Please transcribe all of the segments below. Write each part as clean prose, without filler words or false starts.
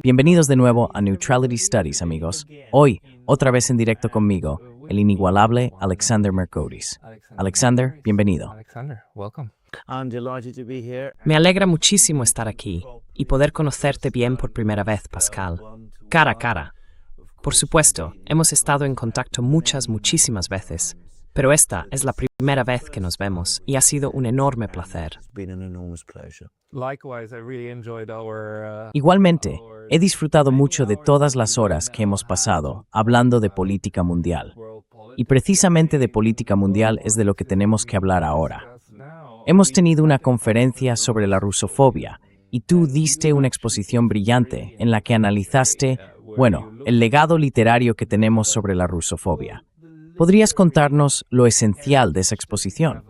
Bienvenidos de nuevo a Neutrality Studies, amigos. Hoy, otra vez en directo conmigo, el inigualable Alexander Mercouris. Alexander, bienvenido. Me alegra muchísimo estar aquí y poder conocerte bien por primera vez, Pascal. Cara a cara. Por supuesto, hemos estado en contacto muchísimas veces, pero esta es la primera vez que nos vemos y ha sido un enorme placer. Igualmente, he disfrutado mucho de todas las horas que hemos pasado hablando de política mundial. Y precisamente de política mundial es de lo que tenemos que hablar ahora. Hemos tenido una conferencia sobre la rusofobia y tú diste una exposición brillante en la que analizaste, el legado literario que tenemos sobre la rusofobia. ¿Podrías contarnos lo esencial de esa exposición?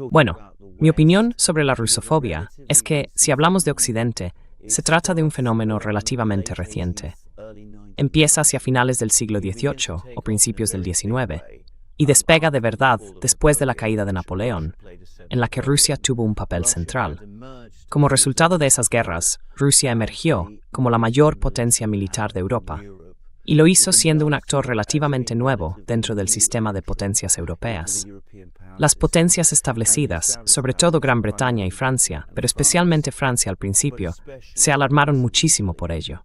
Bueno, mi opinión sobre la rusofobia es que, si hablamos de Occidente, se trata de un fenómeno relativamente reciente. Empieza hacia finales del siglo XVIII o principios del XIX y despega de verdad después de la caída de Napoleón, en la que Rusia tuvo un papel central. Como resultado de esas guerras, Rusia emergió como la mayor potencia militar de Europa, y lo hizo siendo un actor relativamente nuevo dentro del sistema de potencias europeas. Las potencias establecidas, sobre todo Gran Bretaña y Francia, pero especialmente Francia al principio, se alarmaron muchísimo por ello.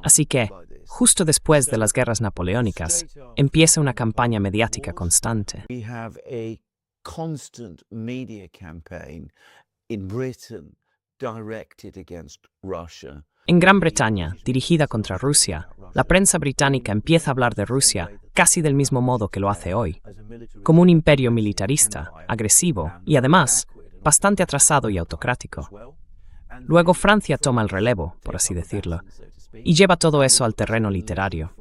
Así que, justo después de las guerras napoleónicas, empieza una campaña mediática constante. En Gran Bretaña, dirigida contra Rusia, la prensa británica empieza a hablar de Rusia casi del mismo modo que lo hace hoy, como un imperio militarista, agresivo y además bastante atrasado y autocrático. Luego Francia toma el relevo, por así decirlo, y lleva todo eso al terreno literario.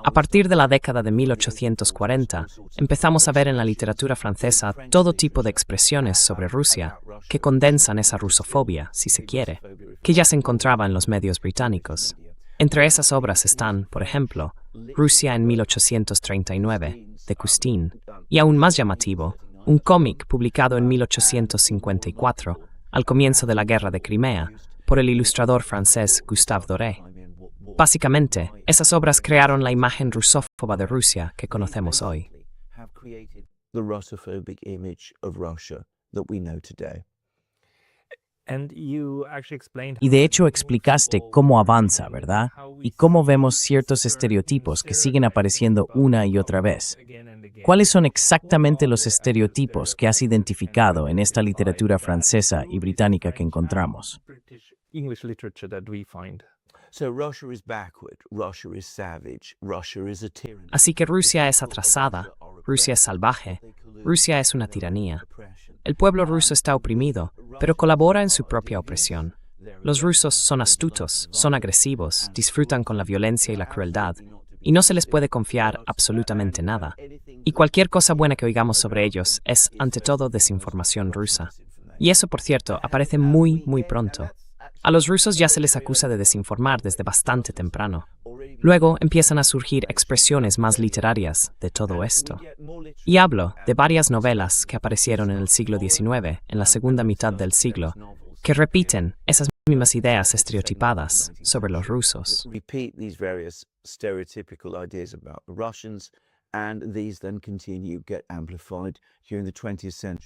A partir de la década de 1840, empezamos a ver en la literatura francesa todo tipo de expresiones sobre Rusia que condensan esa rusofobia, si se quiere, que ya se encontraba en los medios británicos. Entre esas obras están, por ejemplo, Rusia en 1839, de Custine, y aún más llamativo, un cómic publicado en 1854, al comienzo de la Guerra de Crimea, por el ilustrador francés Gustave Doré. Básicamente, esas obras crearon la imagen rusófoba de Rusia que conocemos hoy. Y de hecho explicaste cómo avanza, ¿verdad? Y cómo vemos ciertos estereotipos que siguen apareciendo una y otra vez. ¿Cuáles son exactamente los estereotipos que has identificado en esta literatura francesa y británica que encontramos? Así que Rusia es atrasada, Rusia es salvaje, Rusia es una tiranía. El pueblo ruso está oprimido, pero colabora en su propia opresión. Los rusos son astutos, son agresivos, disfrutan con la violencia y la crueldad, y no se les puede confiar absolutamente nada. Y cualquier cosa buena que oigamos sobre ellos es, ante todo, desinformación rusa. Y eso, por cierto, aparece muy pronto. A los rusos ya se les acusa de desinformar desde bastante temprano. Luego empiezan a surgir expresiones más literarias de todo esto. Y hablo de varias novelas que aparecieron en el siglo XIX, en la segunda mitad del siglo, que repiten esas mismas ideas estereotipadas sobre los rusos.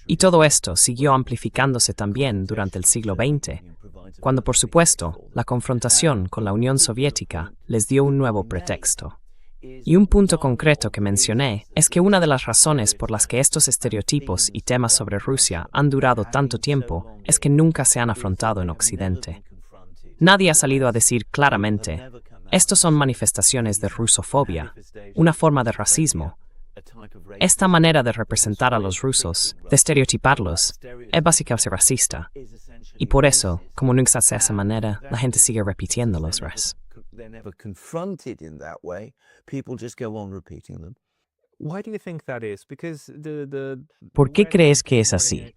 Y todo esto siguió amplificándose también durante el siglo XX, cuando, por supuesto, la confrontación con la Unión Soviética les dio un nuevo pretexto. Y un punto concreto que mencioné es que una de las razones por las que estos estereotipos y temas sobre Rusia han durado tanto tiempo es que nunca se han afrontado en Occidente. Nadie ha salido a decir claramente: estos son manifestaciones de rusofobia, una forma de racismo. Esta manera de representar a los rusos, de estereotiparlos, es básicamente racista. Y por eso, como nunca se hace de esa manera, la gente sigue repitiendo los res. ¿Por qué crees que es así?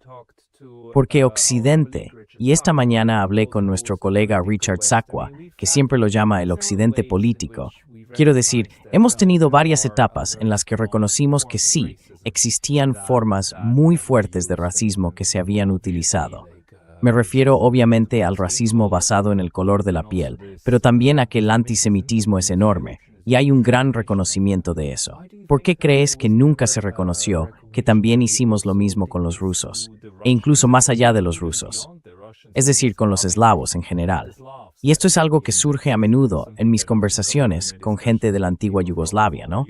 Porque Occidente, y esta mañana hablé con nuestro colega Richard Sakwa, que siempre lo llama el Occidente político, Quiero decir, hemos tenido varias etapas en las que reconocimos que sí, existían formas muy fuertes de racismo que se habían utilizado. Me refiero obviamente al racismo basado en el color de la piel, pero también a que el antisemitismo es enorme, y hay un gran reconocimiento de eso. ¿Por qué crees que nunca se reconoció que también hicimos lo mismo con los rusos, e incluso más allá de los rusos? Es decir, con los eslavos en general. Y esto es algo que surge a menudo en mis conversaciones con gente de la antigua Yugoslavia, ¿no?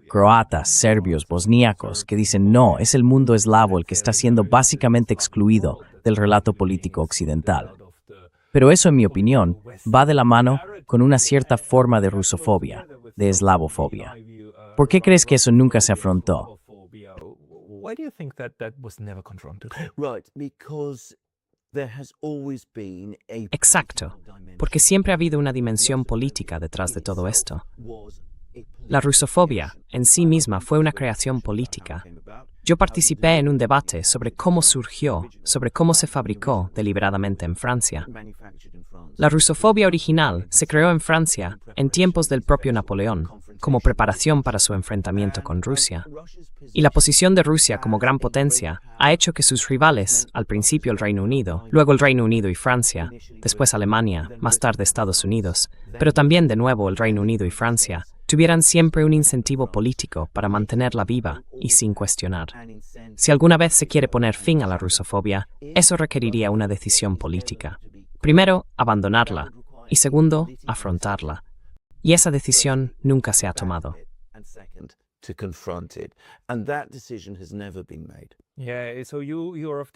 Croatas, serbios, bosníacos, que dicen no, es el mundo eslavo el que está siendo básicamente excluido del relato político occidental. Pero eso, en mi opinión, va de la mano con una cierta forma de rusofobia, de eslavofobia. ¿Por qué crees que eso nunca se afrontó? Exacto, porque siempre ha habido una dimensión política detrás de todo esto. La rusofobia, en sí misma, fue una creación política. Yo participé en un debate sobre cómo surgió, sobre cómo se fabricó deliberadamente en Francia. La rusofobia original se creó en Francia en tiempos del propio Napoleón, como preparación para su enfrentamiento con Rusia. Y la posición de Rusia como gran potencia ha hecho que sus rivales, al principio el Reino Unido, luego el Reino Unido y Francia, después Alemania, más tarde Estados Unidos, pero también de nuevo el Reino Unido y Francia, tuvieran siempre un incentivo político para mantenerla viva y sin cuestionar. Si alguna vez se quiere poner fin a la rusofobia, eso requeriría una decisión política. Primero, abandonarla, y segundo, afrontarla. Y esa decisión nunca se ha tomado.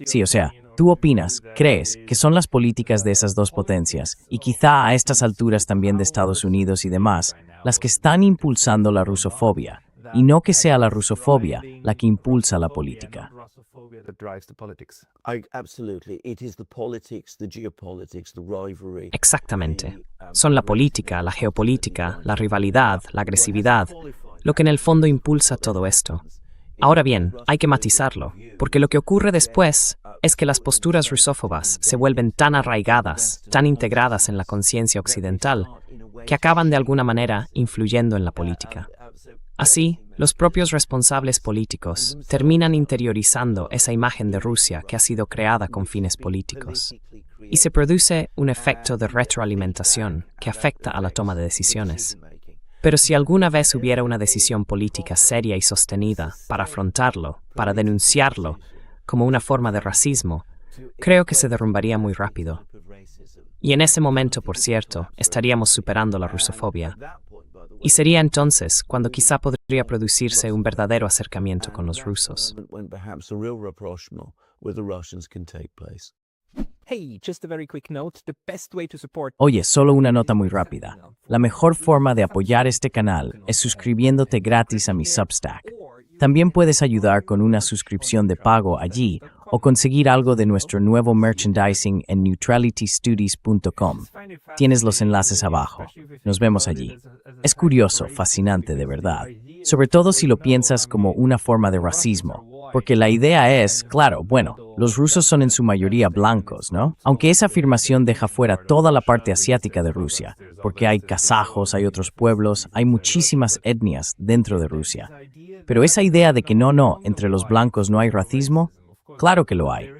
Sí, o sea, tú opinas, crees, que son las políticas de esas dos potencias, y quizá a estas alturas también de Estados Unidos y demás, las que están impulsando la rusofobia, y no que sea la rusofobia la que impulsa la política. Exactamente. Son la política, la geopolítica, la rivalidad, la agresividad, lo que en el fondo impulsa todo esto. Ahora bien, hay que matizarlo, porque lo que ocurre después es que las posturas rusófobas se vuelven tan arraigadas, tan integradas en la conciencia occidental, que acaban de alguna manera influyendo en la política. Así, los propios responsables políticos terminan interiorizando esa imagen de Rusia que ha sido creada con fines políticos. Y se produce un efecto de retroalimentación que afecta a la toma de decisiones. Pero si alguna vez hubiera una decisión política seria y sostenida para afrontarlo, para denunciarlo, como una forma de racismo, creo que se derrumbaría muy rápido. Y en ese momento, por cierto, estaríamos superando la rusofobia. Y sería entonces cuando quizá podría producirse un verdadero acercamiento con los rusos. Oye, solo una nota muy rápida. La mejor forma de apoyar este canal es suscribiéndote gratis a mi Substack. También puedes ayudar con una suscripción de pago allí o conseguir algo de nuestro nuevo merchandising en neutralitystudies.com. Tienes los enlaces abajo. Nos vemos allí. Es curioso, fascinante de verdad, sobre todo si lo piensas como una forma de racismo, porque la idea es, claro, bueno, los rusos son en su mayoría blancos, ¿no? Aunque esa afirmación deja fuera toda la parte asiática de Rusia, porque hay kazajos, hay otros pueblos, hay muchísimas etnias dentro de Rusia. Pero esa idea de que no, entre los blancos no hay racismo, claro que lo hay.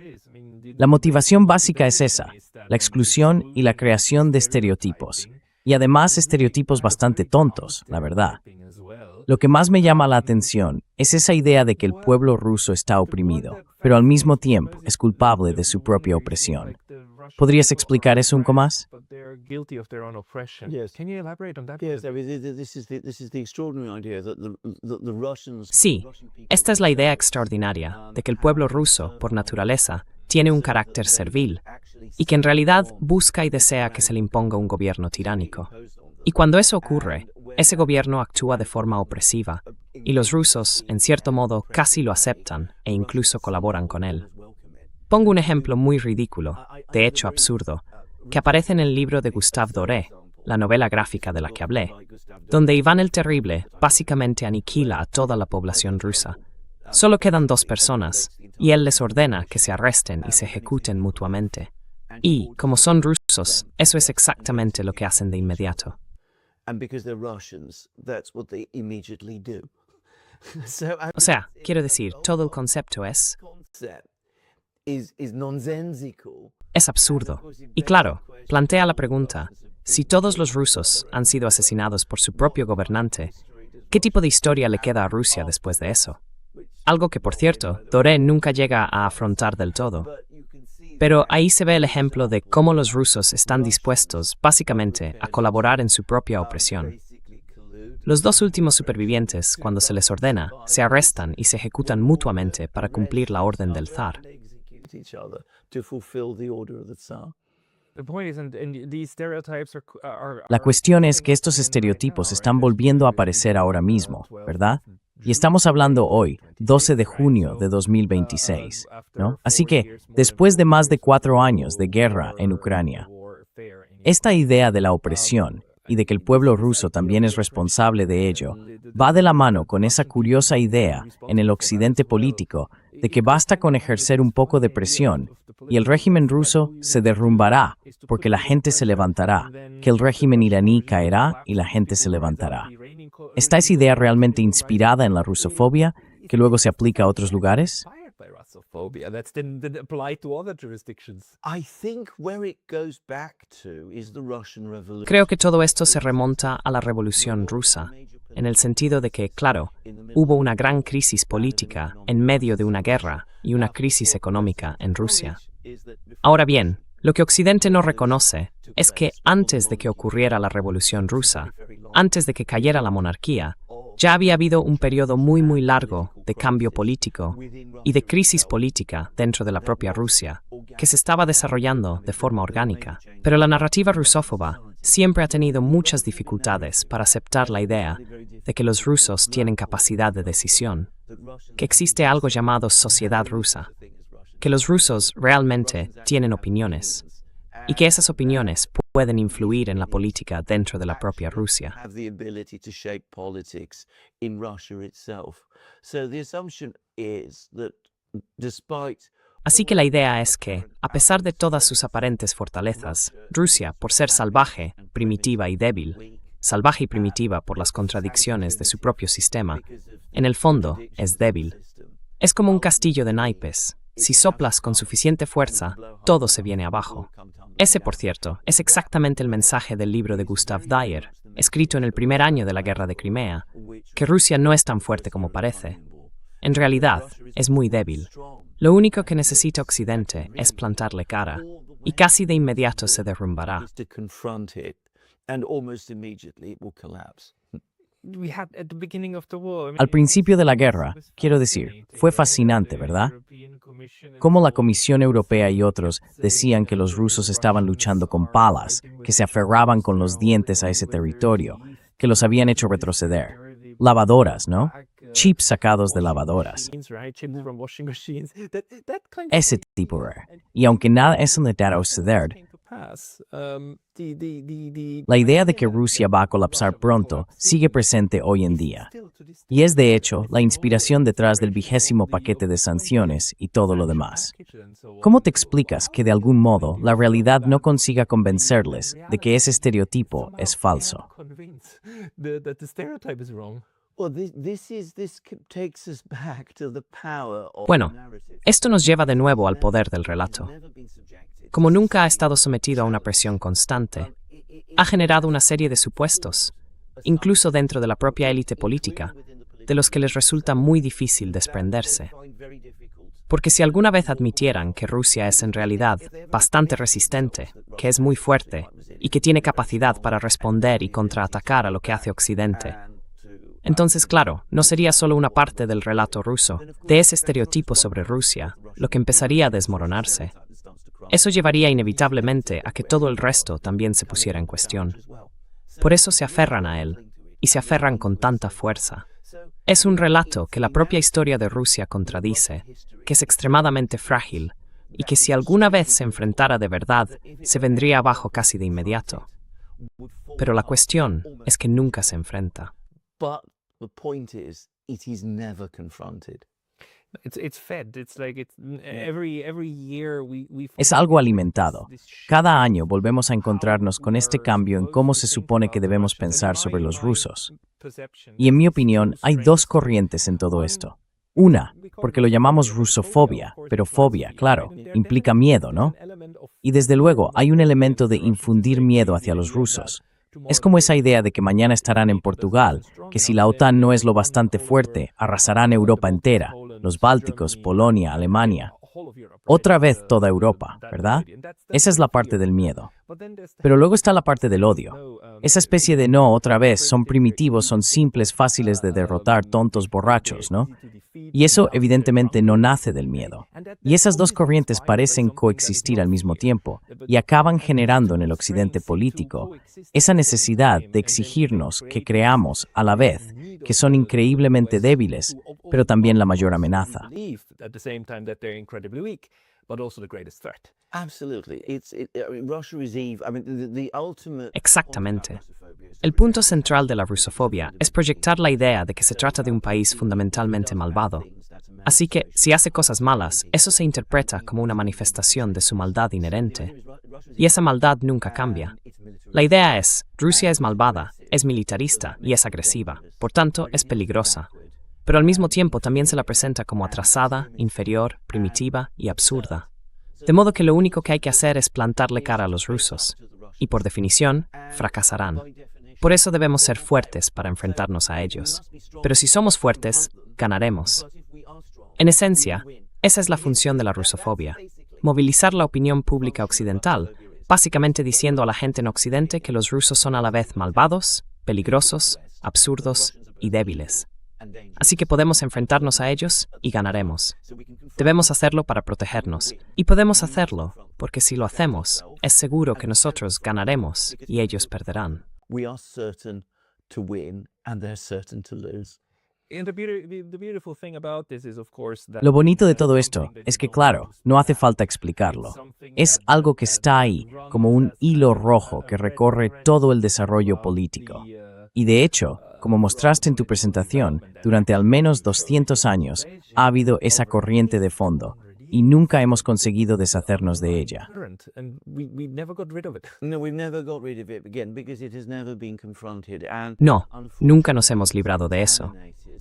La motivación básica es esa, la exclusión y la creación de estereotipos. Y además estereotipos bastante tontos, la verdad. Lo que más me llama la atención es esa idea de que el pueblo ruso está oprimido, pero al mismo tiempo es culpable de su propia opresión. ¿Podrías explicar eso un poco más? Sí, esta es la idea extraordinaria de que el pueblo ruso, por naturaleza, tiene un carácter servil y que en realidad busca y desea que se le imponga un gobierno tiránico. Y cuando eso ocurre, ese gobierno actúa de forma opresiva y los rusos, en cierto modo, casi lo aceptan e incluso colaboran con él. Pongo un ejemplo muy ridículo, de hecho absurdo, que aparece en el libro de Gustave Doré, la novela gráfica de la que hablé, donde Iván el Terrible básicamente aniquila a toda la población rusa. Solo quedan 2 personas, y él les ordena que se arresten y se ejecuten mutuamente. Y, como son rusos, eso es exactamente lo que hacen de inmediato. O sea, quiero decir, todo el concepto es absurdo. Y claro, plantea la pregunta, si todos los rusos han sido asesinados por su propio gobernante, ¿qué tipo de historia le queda a Rusia después de eso? Algo que, por cierto, Doré nunca llega a afrontar del todo. Pero ahí se ve el ejemplo de cómo los rusos están dispuestos, básicamente, a colaborar en su propia opresión. Los dos últimos supervivientes, cuando se les ordena, se arrestan y se ejecutan mutuamente para cumplir la orden del zar. La cuestión es que estos estereotipos están volviendo a aparecer ahora mismo, ¿verdad? Y estamos hablando hoy, 12 de junio de 2026, ¿no? Así que, después de más de 4 años de guerra en Ucrania, esta idea de la opresión y de que el pueblo ruso también es responsable de ello, va de la mano con esa curiosa idea en el occidente político de que basta con ejercer un poco de presión y el régimen ruso se derrumbará porque la gente se levantará, que el régimen iraní caerá y la gente se levantará. ¿Está esa idea realmente inspirada en la rusofobia que luego se aplica a otros lugares? Creo que todo esto se remonta a la Revolución Rusa, en el sentido de que, claro, hubo una gran crisis política en medio de una guerra y una crisis económica en Rusia. Ahora bien, lo que Occidente no reconoce es que antes de que ocurriera la Revolución Rusa, antes de que cayera la monarquía, ya había habido un periodo muy largo de cambio político y de crisis política dentro de la propia Rusia, que se estaba desarrollando de forma orgánica. Pero la narrativa rusófoba siempre ha tenido muchas dificultades para aceptar la idea de que los rusos tienen capacidad de decisión, que existe algo llamado sociedad rusa, que los rusos realmente tienen opiniones y que esas opiniones pueden influir en la política dentro de la propia Rusia. Así que la idea es que, a pesar de todas sus aparentes fortalezas, Rusia, por ser salvaje, primitiva y débil, salvaje y primitiva por las contradicciones de su propio sistema, en el fondo es débil. Es como un castillo de naipes. Si soplas con suficiente fuerza, todo se viene abajo. Ese, por cierto, es exactamente el mensaje del libro de Gustav Dyer, escrito en el primer año de la Guerra de Crimea, que Rusia no es tan fuerte como parece. En realidad, es muy débil. Lo único que necesita Occidente es plantarle cara, y casi de inmediato se derrumbará. Al principio de la guerra, quiero decir, fue fascinante, ¿verdad? Cómo la Comisión Europea y otros decían que los rusos estaban luchando con palas, que se aferraban con los dientes a ese territorio, que los habían hecho retroceder. Lavadoras, ¿no? Chips sacados de lavadoras. Ese tipo de. Y aunque nada es un a suceder, la idea de que Rusia va a colapsar pronto sigue presente hoy en día. Y es de hecho la inspiración detrás del 20º paquete de sanciones y todo lo demás. ¿Cómo te explicas que de algún modo la realidad no consiga convencerles de que ese estereotipo es falso? Bueno, esto nos lleva de nuevo al poder del relato. Como nunca ha estado sometido a una presión constante, ha generado una serie de supuestos, incluso dentro de la propia élite política, de los que les resulta muy difícil desprenderse. Porque si alguna vez admitieran que Rusia es en realidad bastante resistente, que es muy fuerte y que tiene capacidad para responder y contraatacar a lo que hace Occidente, entonces, claro, no sería solo una parte del relato ruso, de ese estereotipo sobre Rusia, lo que empezaría a desmoronarse. Eso llevaría inevitablemente a que todo el resto también se pusiera en cuestión. Por eso se aferran a él, y se aferran con tanta fuerza. Es un relato que la propia historia de Rusia contradice, que es extremadamente frágil, y que si alguna vez se enfrentara de verdad, se vendría abajo casi de inmediato. Pero la cuestión es que nunca se enfrenta. Es algo alimentado. Cada año volvemos a encontrarnos con este cambio en cómo se supone que debemos pensar sobre los rusos. Y en mi opinión, hay dos corrientes en todo esto. Una, porque lo llamamos rusofobia, pero fobia, claro, implica miedo, ¿no? Y desde luego hay un elemento de infundir miedo hacia los rusos. Es como esa idea de que mañana estarán en Portugal, que si la OTAN no es lo bastante fuerte, arrasarán Europa entera, los Bálticos, Polonia, Alemania. Otra vez toda Europa, ¿verdad? Esa es la parte del miedo. Pero luego está la parte del odio. Esa especie de no, otra vez, son primitivos, son simples, fáciles de derrotar, tontos, borrachos, ¿no? Y eso evidentemente no nace del miedo. Y esas dos corrientes parecen coexistir al mismo tiempo y acaban generando en el occidente político esa necesidad de exigirnos que creamos a la vez que son increíblemente débiles, pero también la mayor amenaza. Exactamente. El punto central de la rusofobia es proyectar la idea de que se trata de un país fundamentalmente malvado. Así que, si hace cosas malas, eso se interpreta como una manifestación de su maldad inherente. Y esa maldad nunca cambia. La idea es, Rusia es malvada, es militarista y es agresiva, por tanto, es peligrosa. Pero al mismo tiempo también se la presenta como atrasada, inferior, primitiva y absurda. De modo que lo único que hay que hacer es plantarle cara a los rusos. Y por definición, fracasarán. Por eso debemos ser fuertes para enfrentarnos a ellos. Pero si somos fuertes, ganaremos. En esencia, esa es la función de la rusofobia. Movilizar la opinión pública occidental, básicamente diciendo a la gente en Occidente que los rusos son a la vez malvados, peligrosos, absurdos y débiles. Así que podemos enfrentarnos a ellos y ganaremos. Debemos hacerlo para protegernos. Y podemos hacerlo, porque si lo hacemos, es seguro que nosotros ganaremos y ellos perderán. Lo bonito de todo esto es que, claro, no hace falta explicarlo. Es algo que está ahí, como un hilo rojo que recorre todo el desarrollo político. Y de hecho, como mostraste en tu presentación, durante al menos 200 años ha habido esa corriente de fondo, y nunca hemos conseguido deshacernos de ella. No, nunca nos hemos librado de eso,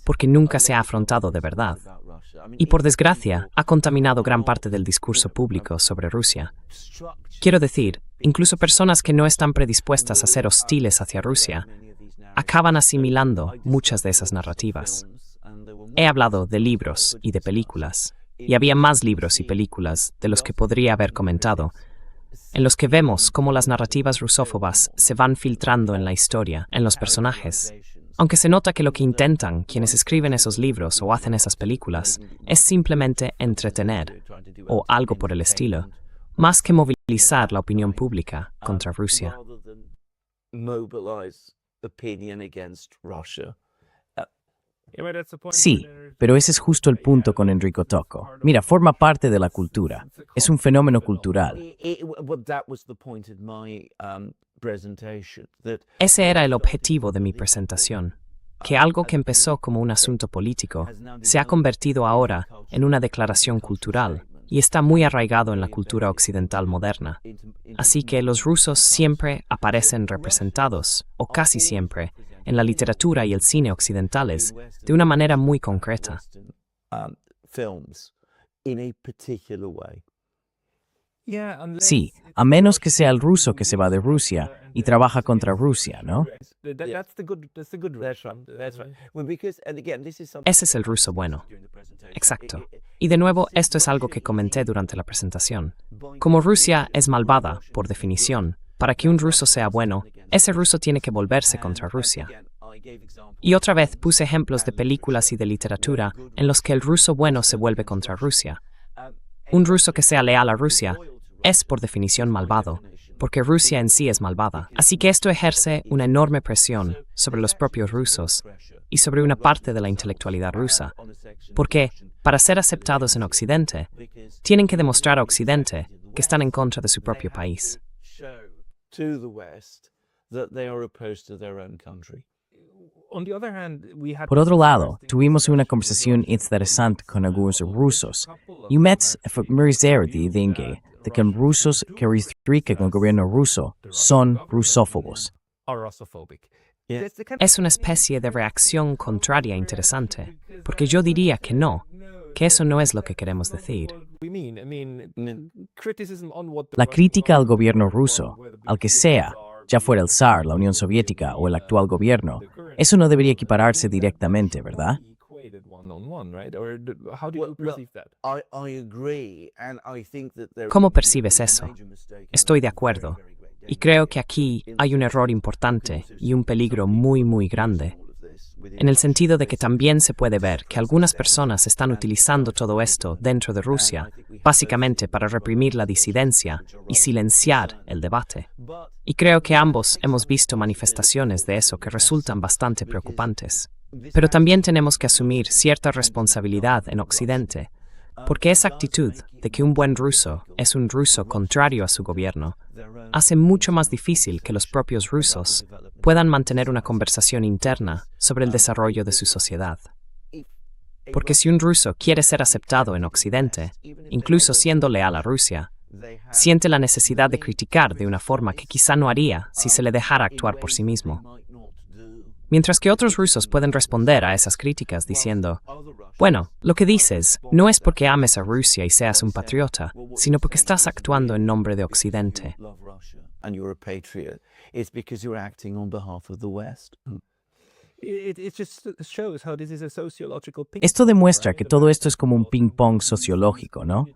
porque nunca se ha afrontado de verdad. Y por desgracia, ha contaminado gran parte del discurso público sobre Rusia. Quiero decir, incluso personas que no están predispuestas a ser hostiles hacia Rusia, acaban asimilando muchas de esas narrativas. He hablado de libros y de películas, y había más libros y películas de los que podría haber comentado, en los que vemos cómo las narrativas rusófobas se van filtrando en la historia, en los personajes. Aunque se nota que lo que intentan quienes escriben esos libros o hacen esas películas es simplemente entretener, o algo por el estilo, más que movilizar la opinión pública contra Rusia. Sí, pero ese es justo el punto con Enrico Tocco. Mira, forma parte de la cultura. Es un fenómeno cultural. Ese era el objetivo de mi presentación, que algo que empezó como un asunto político se ha convertido ahora en una declaración cultural y está muy arraigado en la cultura occidental moderna. Así que los rusos siempre aparecen representados, o casi siempre, en la literatura y el cine occidentales de una manera muy concreta. Sí, a menos que sea el ruso que se va de Rusia y trabaja contra Rusia, ¿no? Ese es el ruso bueno. Exacto. Y de nuevo, esto es algo que comenté durante la presentación. Como Rusia es malvada, por definición, para que un ruso sea bueno, ese ruso tiene que volverse contra Rusia. Y otra vez puse ejemplos de películas y de literatura en los que el ruso bueno se vuelve contra Rusia. Un ruso que sea leal a Rusia es por definición malvado, porque Rusia en sí es malvada. Así que esto ejerce una enorme presión sobre los propios rusos y sobre una parte de la intelectualidad rusa, porque, para ser aceptados en Occidente, tienen que demostrar a Occidente que están en contra de su propio país. Por otro lado, tuvimos una conversación interesante con algunos rusos. Y Mets familiarizar de que los rusos que restringen el gobierno ruso son rusófobos. Es una especie de reacción contraria interesante, porque yo diría que no, que eso no es lo que queremos decir. La crítica al gobierno ruso, al que sea, ya fuera el zar, la Unión Soviética o el actual gobierno, eso no debería equipararse directamente, ¿verdad? ¿Cómo percibes eso? Estoy de acuerdo. Y creo que aquí hay un error importante y un peligro muy, muy grande. En el sentido de que también se puede ver que algunas personas están utilizando todo esto dentro de Rusia, básicamente para reprimir la disidencia y silenciar el debate. Y creo que ambos hemos visto manifestaciones de eso que resultan bastante preocupantes. Pero también tenemos que asumir cierta responsabilidad en Occidente, porque esa actitud de que un buen ruso es un ruso contrario a su gobierno hace mucho más difícil que los propios rusos puedan mantener una conversación interna sobre el desarrollo de su sociedad. Porque si un ruso quiere ser aceptado en Occidente, incluso siendo leal a Rusia, siente la necesidad de criticar de una forma que quizá no haría si se le dejara actuar por sí mismo. Mientras que otros rusos pueden responder a esas críticas diciendo, bueno, lo que dices no es porque ames a Rusia y seas un patriota, sino porque estás actuando en nombre de Occidente. Esto demuestra que todo esto es como un ping-pong sociológico, ¿no?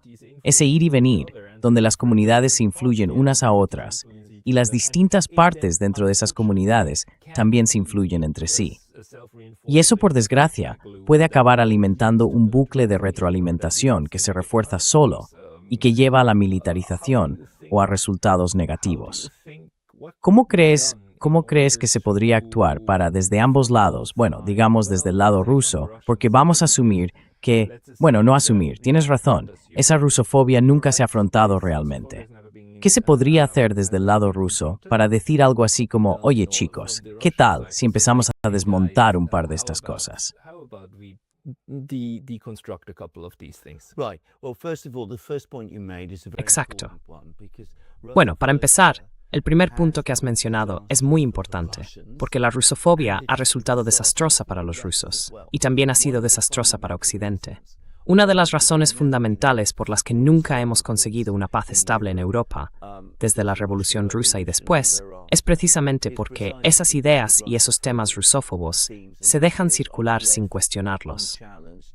Ese ir y venir, donde las comunidades se influyen unas a otras, y las distintas partes dentro de esas comunidades también se influyen entre sí. Y eso, por desgracia, puede acabar alimentando un bucle de retroalimentación que se refuerza solo y que lleva a la militarización o a resultados negativos. ¿Cómo crees que se podría actuar para desde ambos lados, bueno, digamos desde el lado ruso, porque vamos a asumir que, bueno, no asumir, tienes razón, esa rusofobia nunca se ha afrontado realmente? ¿Qué se podría hacer desde el lado ruso para decir algo así como, oye chicos, ¿qué tal si empezamos a desmontar un par de estas cosas? Exacto. Bueno, para empezar, el primer punto que has mencionado es muy importante, porque la rusofobia ha resultado desastrosa para los rusos y también ha sido desastrosa para Occidente. Una de las razones fundamentales por las que nunca hemos conseguido una paz estable en Europa, desde la Revolución Rusa y después, es precisamente porque esas ideas y esos temas rusófobos se dejan circular sin cuestionarlos.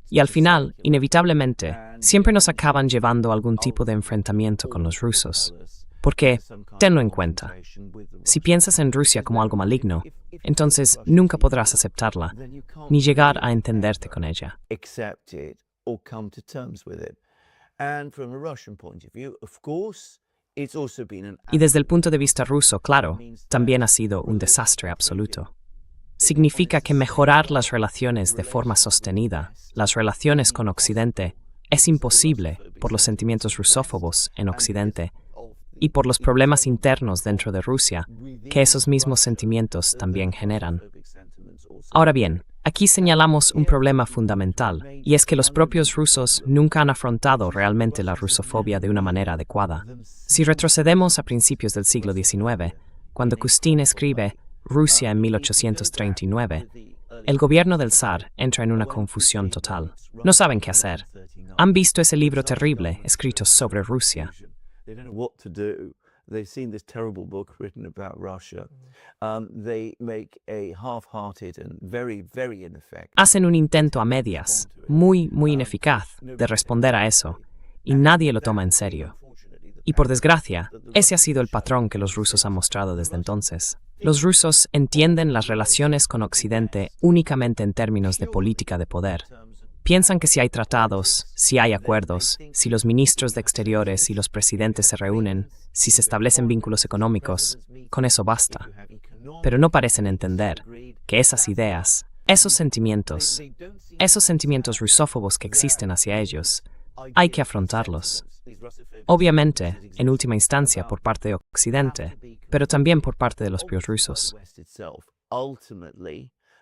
Y al final, inevitablemente, siempre nos acaban llevando a algún tipo de enfrentamiento con los rusos. Porque, tenlo en cuenta, si piensas en Rusia como algo maligno, entonces nunca podrás aceptarla, ni llegar a entenderte con ella. Y desde el punto de vista ruso, claro, también ha sido un desastre absoluto. Significa que mejorar las relaciones de forma sostenida, las relaciones con Occidente, es imposible por los sentimientos rusófobos en Occidente y por los problemas internos dentro de Rusia que esos mismos sentimientos también generan. Ahora bien, aquí señalamos un problema fundamental, y es que los propios rusos nunca han afrontado realmente la rusofobia de una manera adecuada. Si retrocedemos a principios del siglo XIX, cuando Kustin escribe Rusia en 1839, el gobierno del zar entra en una confusión total. No saben qué hacer. Han visto ese libro terrible escrito sobre Rusia. They've seen this terrible book written about Russia. They make a half-hearted and very, very ineffective. Hacen un intento a medias, muy ineficaz, de responder a eso, y nadie lo toma en serio. Y por desgracia, ese ha sido el patrón que los rusos han mostrado desde entonces. Los rusos entienden las relaciones con Occidente únicamente en términos de política de poder. Piensan que si hay tratados, si hay acuerdos, si los ministros de Exteriores y los presidentes se reúnen, si se establecen vínculos económicos, con eso basta. Pero no parecen entender que esas ideas, esos sentimientos rusófobos que existen hacia ellos, hay que afrontarlos. Obviamente, en última instancia por parte de Occidente, pero también por parte de los propios rusos.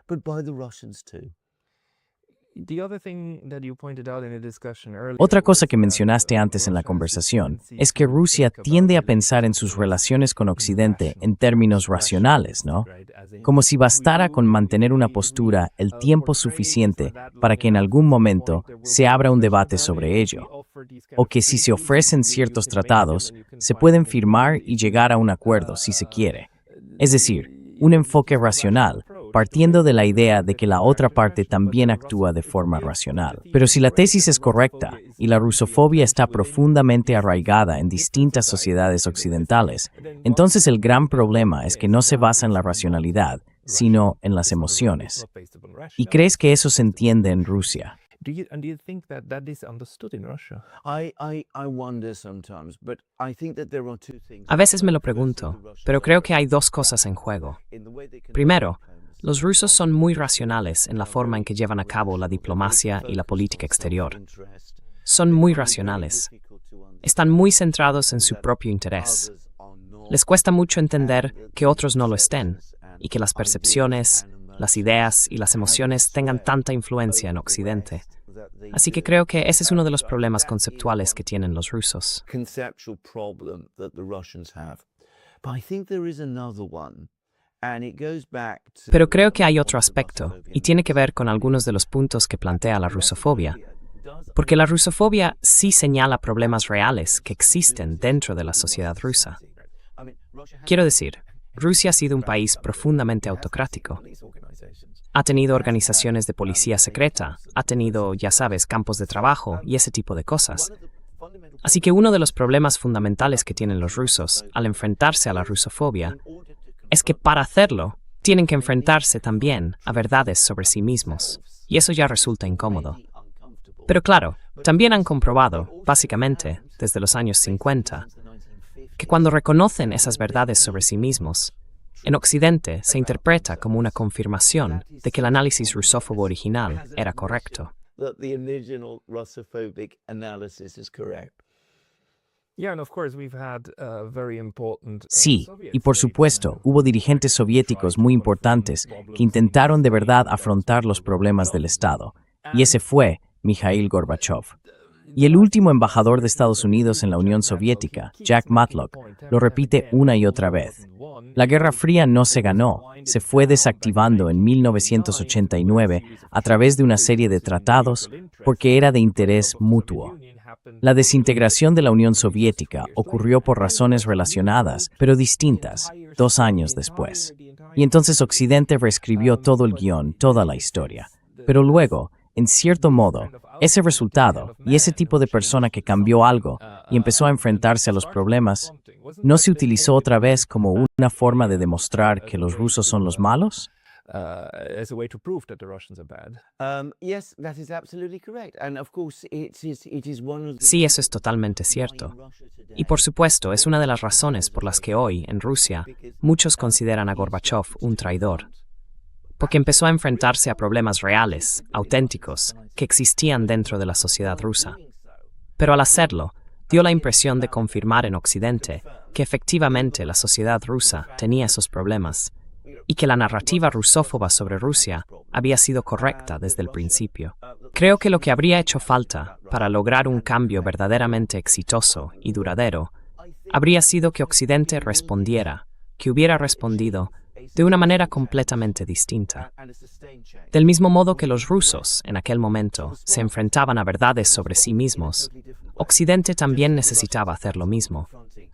but by the Russians too. Otra cosa que mencionaste antes en la conversación es que Rusia tiende a pensar en sus relaciones con Occidente en términos racionales, ¿no? Como si bastara con mantener una postura el tiempo suficiente para que en algún momento se abra un debate sobre ello, o que si se ofrecen ciertos tratados, se pueden firmar y llegar a un acuerdo si se quiere. Es decir, un enfoque racional, partiendo de la idea de que la otra parte también actúa de forma racional. Pero si la tesis es correcta y la rusofobia está profundamente arraigada en distintas sociedades occidentales, entonces el gran problema es que no se basa en la racionalidad, sino en las emociones. ¿Y crees que eso se entiende en Rusia? Do you think that is understood in Russia? I wonder sometimes, but I think that there are two things. A veces me lo pregunto, pero creo que hay dos cosas en juego. Primero, los rusos son muy racionales en la forma en que llevan a cabo la diplomacia y la política exterior. Son muy racionales. Están muy centrados en su propio interés. Les cuesta mucho entender que otros no lo estén y que las percepciones, las ideas y las emociones tengan tanta influencia en Occidente. Así que creo que ese es uno de los problemas conceptuales que tienen los rusos. Conceptual problem that the Russians have. But I think there is another one, and it goes back to. Pero creo que hay otro aspecto, y tiene que ver con algunos de los puntos que plantea la rusofobia. Porque la rusofobia sí señala problemas reales que existen dentro de la sociedad rusa. Quiero decir, Rusia ha sido un país profundamente autocrático. Ha tenido organizaciones de policía secreta, ha tenido, ya sabes, campos de trabajo y ese tipo de cosas. Así que uno de los problemas fundamentales que tienen los rusos al enfrentarse a la rusofobia es que para hacerlo tienen que enfrentarse también a verdades sobre sí mismos, y eso ya resulta incómodo. Pero claro, también han comprobado, básicamente, desde los años 50, que cuando reconocen esas verdades sobre sí mismos, en Occidente se interpreta como una confirmación de que el análisis rusófobo original era correcto. That the original Russophobic analysis is correct. Sí, y por supuesto, hubo dirigentes soviéticos muy importantes que intentaron de verdad afrontar los problemas del Estado, y ese fue Mikhail Gorbachev. Y el último embajador de Estados Unidos en la Unión Soviética, Jack Matlock, lo repite una y otra vez. La Guerra Fría no se ganó, se fue desactivando en 1989 a través de una serie de tratados porque era de interés mutuo. La desintegración de la Unión Soviética ocurrió por razones relacionadas, pero distintas, 2 años después. Y entonces Occidente reescribió todo el guión, toda la historia. Pero luego, en cierto modo, ese resultado y ese tipo de persona que cambió algo y empezó a enfrentarse a los problemas, ¿no se utilizó otra vez como una forma de demostrar que los rusos son los malos? Yes, that is absolutely correct. And of course, it is one of the. Sí, eso es totalmente cierto. Y por supuesto, es una de las razones por las que hoy, en Rusia, muchos consideran a Gorbachev un traidor. Porque empezó a enfrentarse a problemas reales, auténticos, que existían dentro de la sociedad rusa. Pero al hacerlo, dio la impresión de confirmar en Occidente que efectivamente la sociedad rusa tenía esos problemas y que la narrativa rusófoba sobre Rusia había sido correcta desde el principio. Creo que lo que habría hecho falta para lograr un cambio verdaderamente exitoso y duradero habría sido que Occidente respondiera, que hubiera respondido de una manera completamente distinta. Del mismo modo que los rusos, en aquel momento, se enfrentaban a verdades sobre sí mismos, Occidente también necesitaba hacer lo mismo,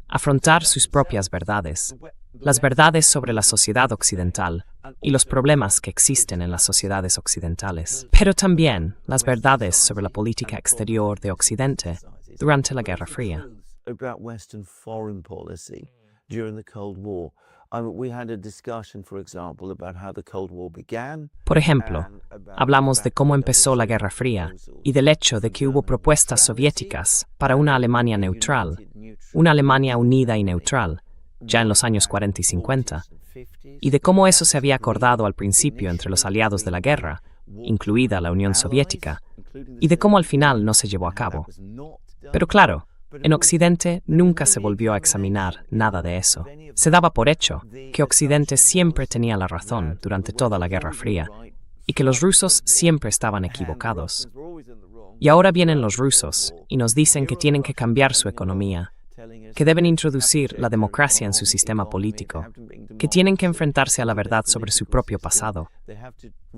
afrontar sus propias verdades, las verdades sobre la sociedad occidental y los problemas que existen en las sociedades occidentales, pero también las verdades sobre la política exterior de Occidente durante la Guerra Fría. About Western foreign policy during the Cold War. We had a discussion, for example, about how the Cold War began. Por ejemplo, hablamos de cómo empezó la Guerra Fría y del hecho de que hubo propuestas soviéticas para una Alemania neutral, una Alemania unida y neutral, ya en los años 40 y 50, y de cómo eso se había acordado al principio entre los aliados de la guerra, incluida la Unión Soviética, y de cómo al final no se llevó a cabo. Pero claro, En Occidente nunca se volvió a examinar nada de eso. Se daba por hecho que Occidente siempre tenía la razón durante toda la Guerra Fría y que los rusos siempre estaban equivocados. Y ahora vienen los rusos y nos dicen que tienen que cambiar su economía, que deben introducir la democracia en su sistema político, que tienen que enfrentarse a la verdad sobre su propio pasado.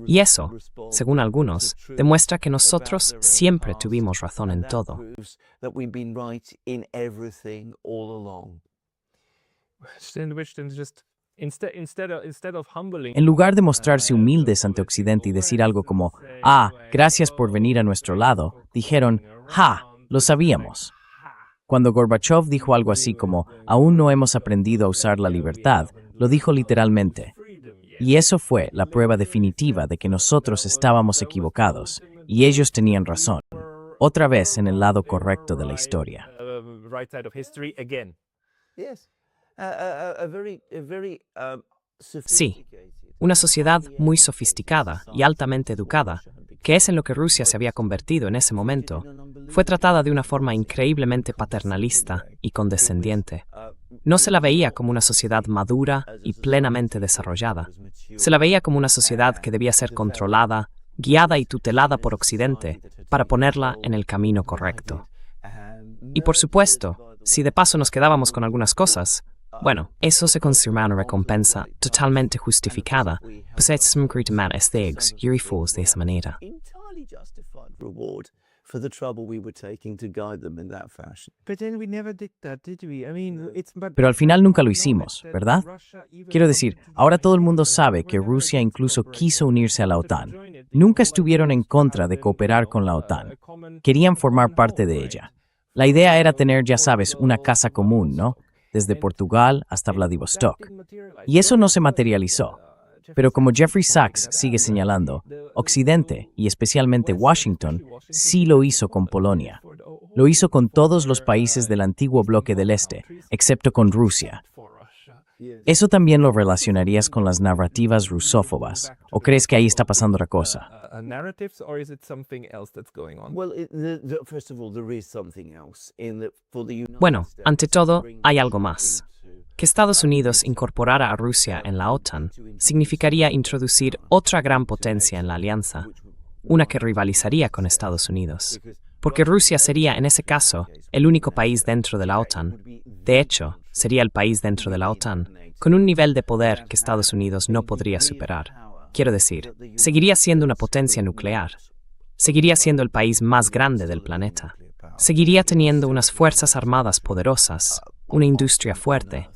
Y eso, según algunos, demuestra que nosotros siempre tuvimos razón en todo. En lugar de mostrarse humildes ante Occidente y decir algo como, gracias por venir a nuestro lado, dijeron, lo sabíamos. Cuando Gorbachev dijo algo así como, aún no hemos aprendido a usar la libertad, lo dijo literalmente. Y eso fue la prueba definitiva de que nosotros estábamos equivocados, y ellos tenían razón, otra vez en el lado correcto de la historia. Sí, una sociedad muy sofisticada y altamente educada, que es en lo que Rusia se había convertido en ese momento, fue tratada de una forma increíblemente paternalista y condescendiente. No se la veía como una sociedad madura y plenamente desarrollada. Se la veía como una sociedad que debía ser controlada, guiada y tutelada por Occidente para ponerla en el camino correcto. Y por supuesto, si de paso nos quedábamos con algunas cosas, bueno, eso se considera una recompensa totalmente justificada, pues es un critimar estegs y rifos de esa manera. Pero al final nunca lo hicimos, ¿verdad? Quiero decir, ahora todo el mundo sabe que Rusia incluso quiso unirse a la OTAN. Nunca estuvieron en contra de cooperar con la OTAN. Querían formar parte de ella. La idea era tener, ya sabes, una casa común, ¿no? Desde Portugal hasta Vladivostok. Y eso no se materializó. Pero como Jeffrey Sachs sigue señalando, Occidente, y especialmente Washington, sí lo hizo con Polonia. Lo hizo con todos los países del antiguo bloque del Este, excepto con Rusia. ¿Eso también lo relacionarías con las narrativas rusófobas? ¿O crees que ahí está pasando otra cosa? Bueno, ante todo, hay algo más. Que Estados Unidos incorporara a Rusia en la OTAN significaría introducir otra gran potencia en la alianza, una que rivalizaría con Estados Unidos. Porque Rusia sería, en ese caso, el único país dentro de la OTAN. De hecho, sería el país dentro de la OTAN, con un nivel de poder que Estados Unidos no podría superar. Quiero decir, seguiría siendo una potencia nuclear. Seguiría siendo el país más grande del planeta. Seguiría teniendo unas fuerzas armadas poderosas, una industria fuerte.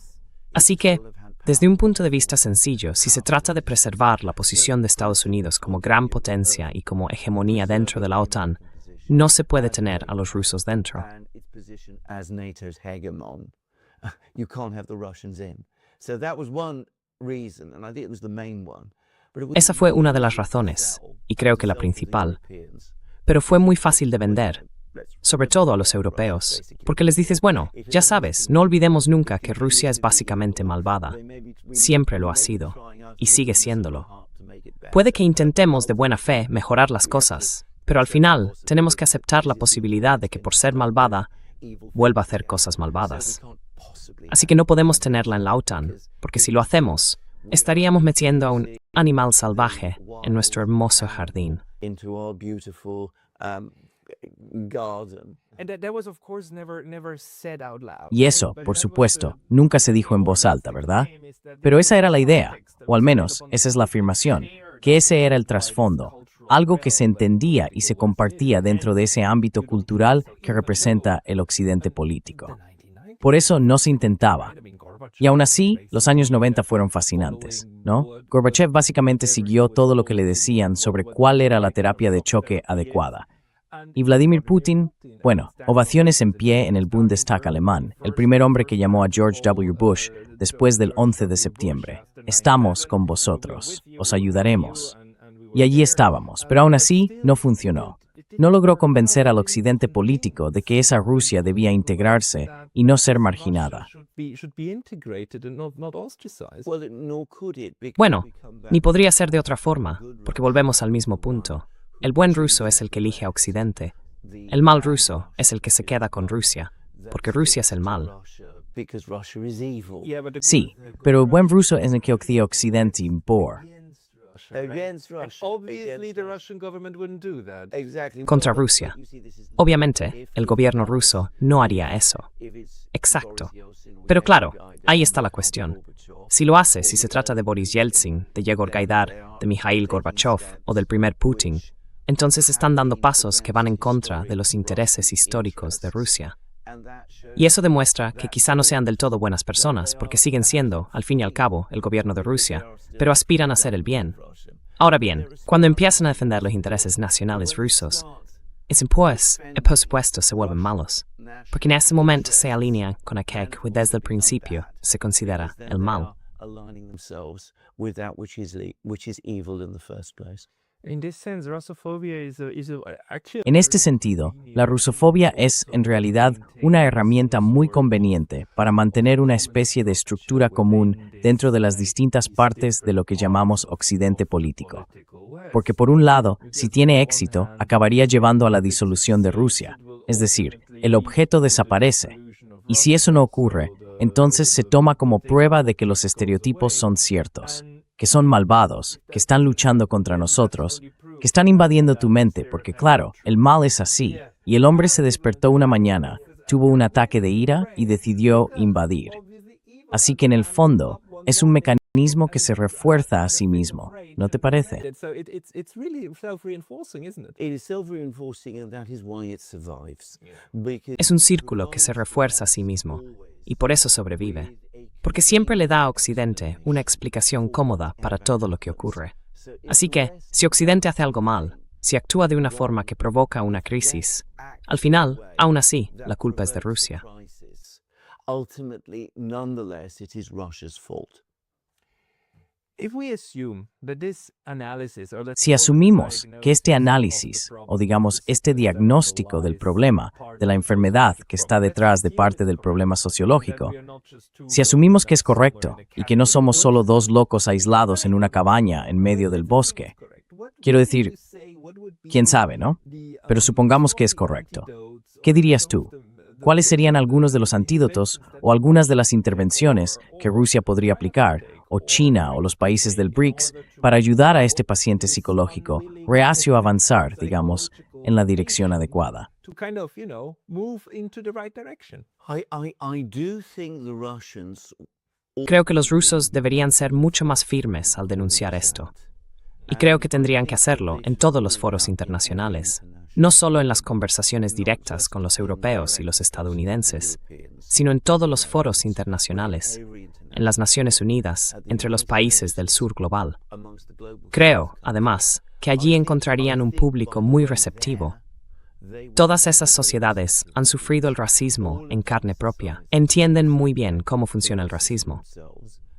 Así que, desde un punto de vista sencillo, si se trata de preservar la posición de Estados Unidos como gran potencia y como hegemonía dentro de la OTAN, no se puede tener a los rusos dentro. Esa fue una de las razones, y creo que la principal. Pero fue muy fácil de vender, sobre todo a los europeos, porque les dices, bueno, ya sabes, no olvidemos nunca que Rusia es básicamente malvada. Siempre lo ha sido, y sigue siéndolo. Puede que intentemos de buena fe mejorar las cosas, pero al final tenemos que aceptar la posibilidad de que por ser malvada, vuelva a hacer cosas malvadas. Así que no podemos tenerla en la OTAN, porque si lo hacemos, estaríamos metiendo a un animal salvaje en nuestro hermoso jardín. Y eso, por supuesto, nunca se dijo en voz alta, ¿verdad? Pero esa era la idea, o al menos esa es la afirmación, que ese era el trasfondo, algo que se entendía y se compartía dentro de ese ámbito cultural que representa el occidente político. Por eso no se intentaba. Y aún así, los años 90 fueron fascinantes, ¿no? Gorbachev básicamente siguió todo lo que le decían sobre cuál era la terapia de choque adecuada. Y Vladimir Putin, bueno, ovaciones en pie en el Bundestag alemán, el primer hombre que llamó a George W. Bush después del 11 de septiembre. Estamos con vosotros, os ayudaremos. Y allí estábamos, pero aún así no funcionó. No logró convencer al occidente político de que esa Rusia debía integrarse y no ser marginada. Bueno, ni podría ser de otra forma, porque volvemos al mismo punto. El buen ruso es el que elige a Occidente. El mal ruso es el que se queda con Rusia. porque Rusia es el mal. Because Russia is evil. Sí, pero el buen ruso es el que Occidente impor. Against Russia. Obviously, the Russian government wouldn't do that. Exactly. Contra Rusia. Obviamente, el gobierno ruso no haría eso. Exacto. Pero claro, ahí está la cuestión. Si lo hace, si se trata de Boris Yeltsin, de Yegor Gaidar, de Mikhail Gorbachev o del primer Putin, entonces están dando pasos que van en contra de los intereses históricos de Rusia. Y eso demuestra que quizá no sean del todo buenas personas, porque siguen siendo, al fin y al cabo, el gobierno de Rusia, pero aspiran a hacer el bien. Ahora bien, cuando empiezan a defender los intereses nacionales rusos, por supuesto se vuelven malos, porque en ese momento se alinean con aquel que desde el principio se considera el mal. Aligning themselves with that which is evil in the first place. In this sense, Russophobia is actually. En este sentido, la rusofobia es, en realidad, una herramienta muy conveniente para mantener una especie de estructura común dentro de las distintas partes de lo que llamamos Occidente político. Porque por un lado, si tiene éxito, acabaría llevando a la disolución de Rusia, es decir, el objeto desaparece. Y si eso no ocurre, entonces se toma como prueba de que los estereotipos son ciertos, que son malvados, que están luchando contra nosotros, que están invadiendo tu mente, porque claro, el mal es así, y el hombre se despertó una mañana, tuvo un ataque de ira y decidió invadir. Así que en el fondo, es un mecanismo que se refuerza a sí mismo, ¿no te parece? So it's really self-reinforcing, isn't it? It is self-reinforcing and that is why it survives. Because Es un círculo que se refuerza a sí mismo, y por eso sobrevive, porque siempre le da a Occidente una explicación cómoda para todo lo que ocurre. Así que, si Occidente hace algo mal, si actúa de una forma que provoca una crisis, al final, aún así, la culpa es de Rusia. ultimately, nonetheless, it is Russia's fault. If we assume that this analysis or Si asumimos que este análisis, o digamos este diagnóstico del problema, de la enfermedad que está detrás de parte del problema sociológico, si asumimos que es correcto y que no somos solo dos locos aislados en una cabaña en medio del bosque, quiero decir, quién sabe, ¿no? Pero supongamos que es correcto. ¿Qué dirías tú? ¿Cuáles serían algunos de los antídotos o algunas de las intervenciones que Rusia podría aplicar, o China o los países del BRICS, para ayudar a este paciente psicológico reacio a avanzar, digamos, en la dirección adecuada? to kind of, move into the right direction? I do think the Russians Creo que los rusos deberían ser mucho más firmes al denunciar esto. Y creo que tendrían que hacerlo en todos los foros internacionales, no solo en las conversaciones directas con los europeos y los estadounidenses, sino en todos los foros internacionales, en las Naciones Unidas, entre los países del sur global. Creo, además, que allí encontrarían un público muy receptivo. Todas esas sociedades han sufrido el racismo en carne propia, entienden muy bien cómo funciona el racismo.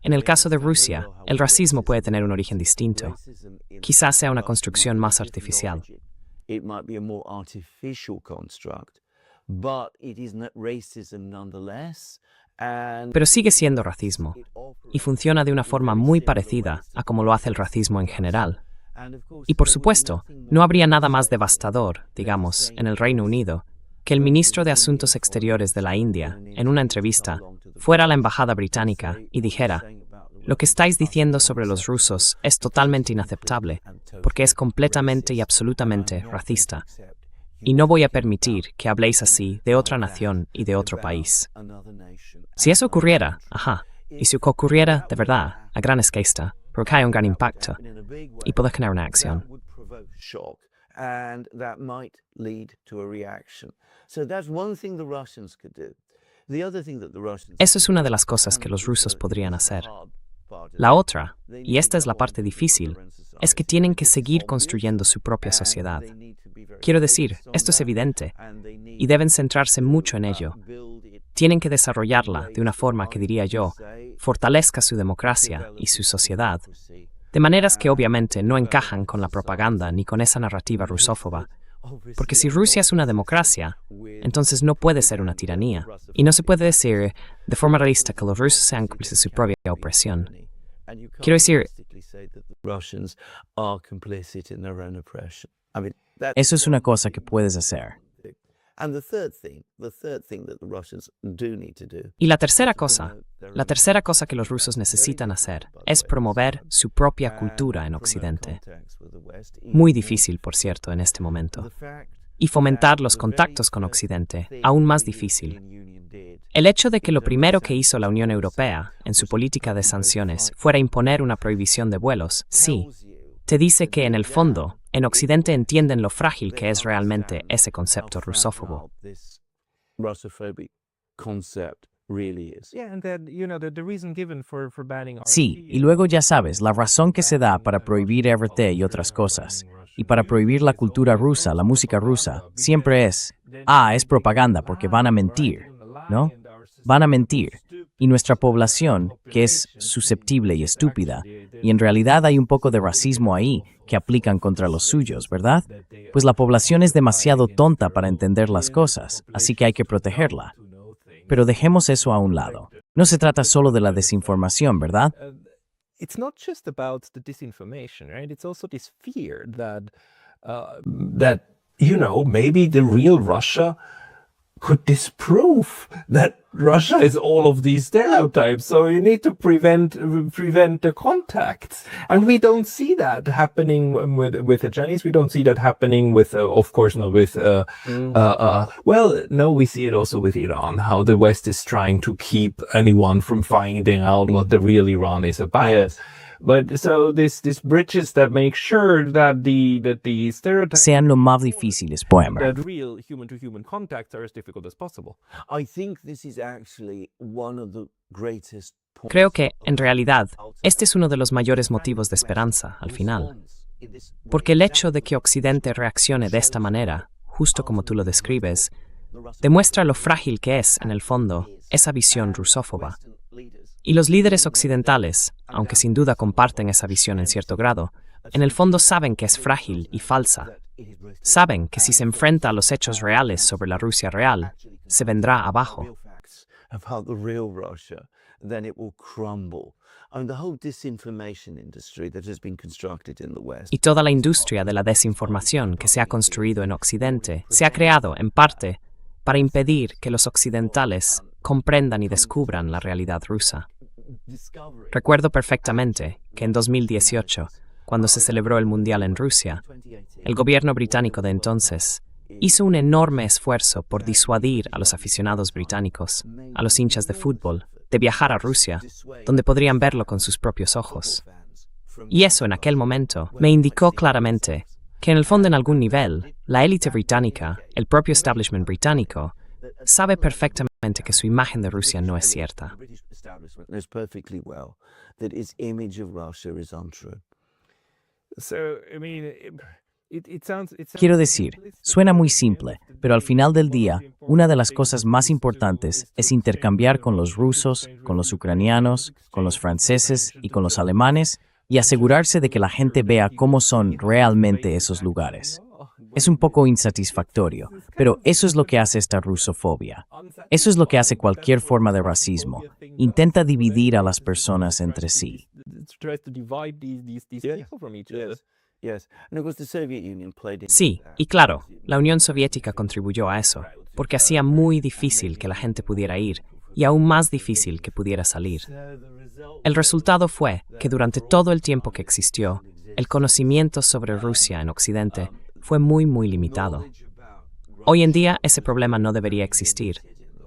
En el caso de Rusia, el racismo puede tener un origen distinto. Quizás sea una construcción más artificial. It might be a more artificial construct, but it is racism nonetheless. And Pero sigue siendo racismo, y funciona de una forma muy parecida a como lo hace el racismo en general. Y por supuesto, no habría nada más devastador, digamos, en el Reino Unido, que el ministro de Asuntos Exteriores de la India, en una entrevista, fuera a la embajada británica y dijera: lo que estáis diciendo sobre los rusos es totalmente inaceptable, porque es completamente y absolutamente racista. Y no voy a permitir que habléis así de otra nación y de otro país. Si eso ocurriera, y si ocurriera de verdad, a gran escala, provocaría un gran impacto y puede generar una acción. And that might lead to a reaction. So that's one thing the Russians could do. The other thing that the Russians Eso es una de las cosas que los rusos podrían hacer. La otra, y esta es la parte difícil, es que tienen que seguir construyendo su propia sociedad. Quiero decir, esto es evidente, y deben centrarse mucho en ello. Tienen que desarrollarla de una forma que, diría yo, fortalezca su democracia y su sociedad, de maneras que obviamente no encajan con la propaganda ni con esa narrativa rusófoba. Porque si Rusia es una democracia, entonces no puede ser una tiranía. Y no se puede decir de forma realista que los rusos sean cómplices de su propia opresión. Quiero decir, Eso es una cosa que puedes hacer. And the third thing that the Russians do need to do. Y la tercera cosa que los rusos necesitan hacer es promover su propia cultura en Occidente. Muy difícil, por cierto, en este momento. Y fomentar los contactos con Occidente, aún más difícil. El hecho de que lo primero que hizo la Unión Europea en su política de sanciones fuera imponer una prohibición de vuelos, sí, te dice que en el fondo, en Occidente entienden lo frágil que es realmente ese concepto rusófobo. Sí, y luego ya sabes, la razón que se da para prohibir RT y otras cosas, y para prohibir la cultura rusa, la música rusa, siempre es propaganda porque van a mentir, ¿no? Van a mentir. Y nuestra población, que es susceptible y estúpida, y en realidad hay un poco de racismo ahí que aplican contra los suyos, ¿verdad? Pues la población es demasiado tonta para entender las cosas, así que hay que protegerla. Pero dejemos eso a un lado. No se trata solo de la desinformación, ¿verdad? It's not just about the disinformation, right? It's also this fear that maybe the real Russia could disprove that Russia is all of these stereotypes. So you need to prevent the contacts, and we don't see that happening with the Chinese. We don't see that happening with, of course, not with. We see it also with Iran. How the West is trying to keep anyone from finding out what the real Iran is about. But so this bridges that make sure that the stereotypes Sean lo más difíciles, Poemer. that real human-to-human contacts are as difficult as possible. I think this is actually one of the greatest points. Creo que, en realidad, este es uno de los mayores motivos de esperanza, al final. Porque el hecho de que Occidente reaccione de esta manera, justo como tú lo describes, demuestra lo frágil que es, en el fondo, esa visión rusófoba. Y los líderes occidentales, aunque sin duda comparten esa visión en cierto grado, en el fondo saben que es frágil y falsa. Saben que si se enfrenta a los hechos reales sobre la Rusia real, se vendrá abajo. About the real Russia, then it will crumble. And the whole disinformation industry that has been constructed in the West. Y toda la industria de la desinformación que se ha construido en Occidente se ha creado, en parte, para impedir que los occidentales comprendan y descubran la realidad rusa. Recuerdo perfectamente que en 2018, cuando se celebró el Mundial en Rusia, el gobierno británico de entonces hizo un enorme esfuerzo por disuadir a los aficionados británicos, a los hinchas de fútbol, de viajar a Rusia, donde podrían verlo con sus propios ojos. Y eso en aquel momento me indicó claramente que en el fondo en algún nivel, la élite británica, el propio establishment británico, sabe perfectamente que su imagen de Rusia no es cierta. Knows perfectly well that its image of Russia is untrue. So, I mean, it sounds Quiero decir, suena muy simple, pero al final del día, una de las cosas más importantes es intercambiar con los rusos, con los ucranianos, con los franceses y con los alemanes y asegurarse de que la gente vea cómo son realmente esos lugares. Es un poco insatisfactorio, pero eso es lo que hace esta rusofobia. Eso es lo que hace cualquier forma de racismo. Intenta dividir a las personas entre sí. tries to divide these people from each other. Yes. And of course the Soviet Union played into Sí, that. y claro, la Unión Soviética contribuyó a eso, porque hacía muy difícil que la gente pudiera ir y aún más difícil que pudiera salir. El resultado fue que durante todo el tiempo que existió, el conocimiento sobre Rusia en Occidente fue muy limitado. Hoy en día ese problema no debería existir,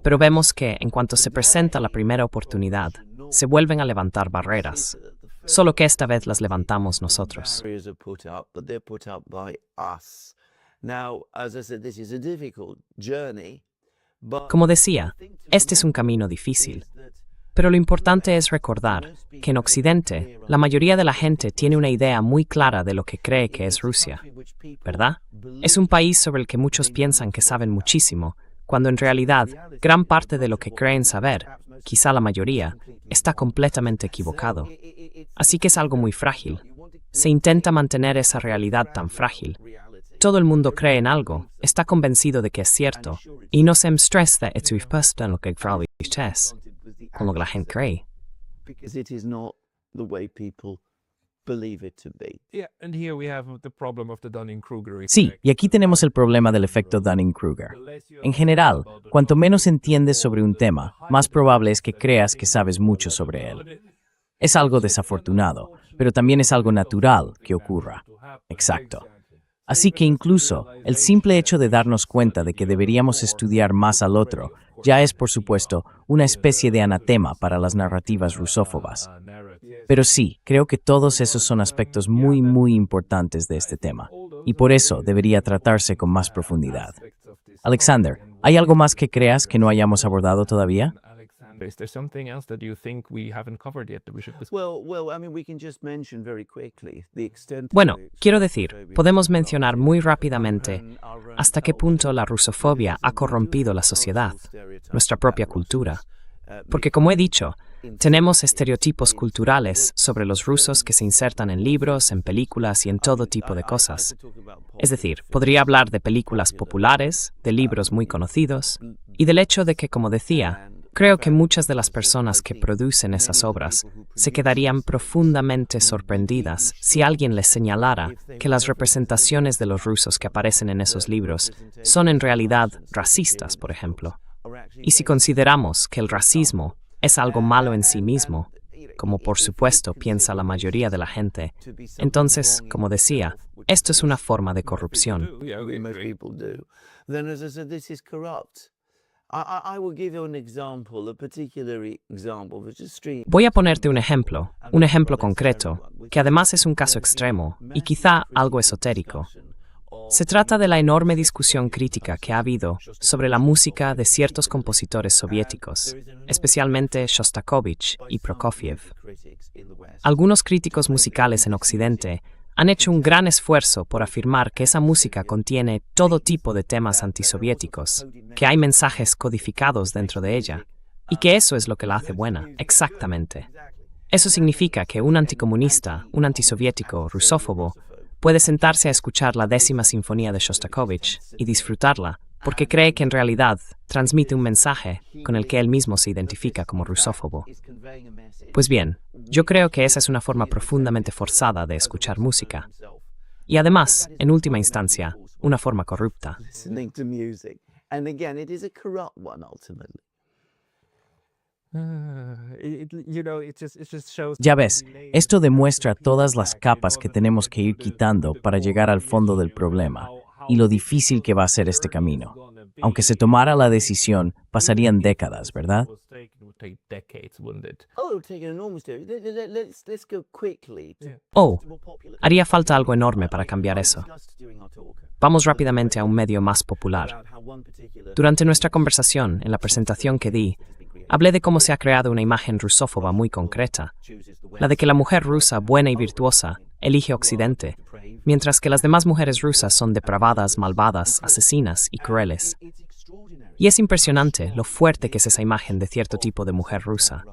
pero vemos que en cuanto se presenta la primera oportunidad, se vuelven a levantar barreras, solo que esta vez las levantamos nosotros. Barriers are put up, but they're put up by us. Now, as I said, this is a difficult journey, but Como decía, este es un camino difícil, pero lo importante es recordar que en Occidente la mayoría de la gente tiene una idea muy clara de lo que cree que es Rusia, ¿verdad? Es un país sobre el que muchos piensan que saben muchísimo, cuando en realidad gran parte de lo que creen saber, quizá la mayoría, está completamente equivocado. Así que es algo muy frágil. Se intenta mantener esa realidad tan frágil. Todo el mundo cree en algo, está convencido de que es cierto, y no se stresa de esto en lo que con lo que la gente cree. because it is not the way people believe it to be. Yeah, and here we have the problem of the Dunning-Kruger Sí, effect. y aquí tenemos el problema del efecto Dunning-Kruger. En general, cuanto menos entiendes sobre un tema, más probable es que creas que sabes mucho sobre él. Es algo desafortunado, pero también es algo natural que ocurra. Exacto. Así que incluso el simple hecho de darnos cuenta de que deberíamos estudiar más al otro ya es, por supuesto, una especie de anatema para las narrativas rusófobas. Pero sí, creo que todos esos son aspectos muy, muy importantes de este tema, y por eso debería tratarse con más profundidad. Alexander, ¿hay algo más que creas que no hayamos abordado todavía? Is there something else that you think we haven't covered yet that we should discuss? Well, I mean, we can just mention very quickly the extent of Bueno, the quiero decir, xenophobic podemos dialogue mencionar muy and rápidamente our own hasta qué culture. punto la rusofobia ha corrompido la sociedad, nuestra propia cultura. Porque como he dicho, tenemos estereotipos culturales sobre los rusos que se insertan en libros, en películas y en todo tipo de cosas. Es decir, podría hablar de películas populares, de libros muy conocidos, y del hecho de que, como decía, creo que muchas de las personas que producen esas obras se quedarían profundamente sorprendidas si alguien les señalara que las representaciones de los rusos que aparecen en esos libros son en realidad racistas, por ejemplo. Y si consideramos que el racismo es algo malo en sí mismo, como por supuesto piensa la mayoría de la gente, entonces, como decía, esto es una forma de corrupción. Yeah, we Most agree. people do. Then, as I said, this is corrupt. I will give you an example, a particular example, which is extreme. Voy a ponerte un ejemplo concreto, que además es un caso extremo y quizá algo esotérico. Se trata de la enorme discusión crítica que ha habido sobre la música de ciertos compositores soviéticos, especialmente Shostakovich y Prokofiev. Algunos críticos musicales en Occidente han hecho un gran esfuerzo por afirmar que esa música contiene todo tipo de temas antisoviéticos, que hay mensajes codificados dentro de ella, y que eso es lo que la hace buena, exactamente. Eso significa que un anticomunista, un antisoviético, rusófobo, puede sentarse a escuchar la 10ª Sinfonía de Shostakovich y disfrutarla, porque cree que en realidad transmite un mensaje con el que él mismo se identifica como rusófobo. Pues bien, yo creo que esa es una forma profundamente forzada de escuchar música. Y además, en última instancia, una forma corrupta. Listening to music. And again, it is a corrupt one ultimately. It just shows. Ya ves, esto demuestra todas las capas que tenemos que ir quitando para llegar al fondo del problema y lo difícil que va a ser este camino. Aunque se tomara la decisión, pasarían décadas, ¿verdad? It would take decades, wouldn't it? Oh, it'll take an enormous deal. Let's go quickly to Oh, more popular. haría falta algo enorme para cambiar eso. Discussed during our talk Vamos rápidamente a un medio más popular. about how one particular Durante nuestra conversación, en la presentación que di, hablé de cómo se ha creado una imagen rusófoba muy concreta, chooses the la de que la mujer rusa buena y virtuosa elige Occidente, mientras que las demás mujeres rusas son depravadas, malvadas, asesinas y crueles. It's extraordinary. Y es impresionante lo fuerte que es esa imagen de cierto tipo de mujer rusa.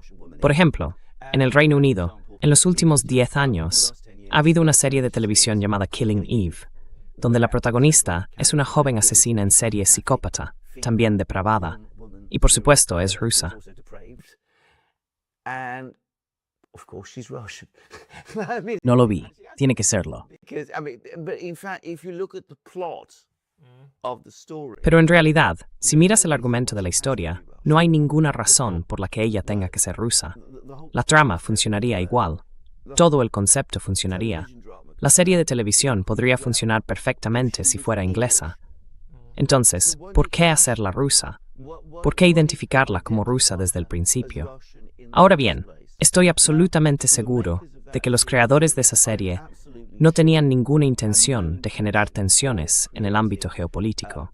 Por ejemplo, en el Reino Unido, en los últimos 10 años, ha habido una serie de televisión llamada Killing Eve, donde la protagonista es una joven asesina en serie psicópata, también depravada, y por supuesto es rusa. Also depraved. And of course she's Russian. I mean, No lo vi. Tiene que serlo. because I mean, but in fact, if you look at the plot of the story, Pero en realidad, si miras el argumento de la historia, no hay ninguna razón por la que ella tenga que ser rusa. the whole La trama funcionaría igual. Todo el concepto funcionaría. La serie de televisión podría funcionar perfectamente si fuera inglesa. Entonces, ¿por qué hacerla rusa? ¿Por qué identificarla como rusa desde el principio? Ahora bien, estoy absolutamente seguro de que los creadores de esa serie no tenían ninguna intención de generar tensiones en el ámbito geopolítico.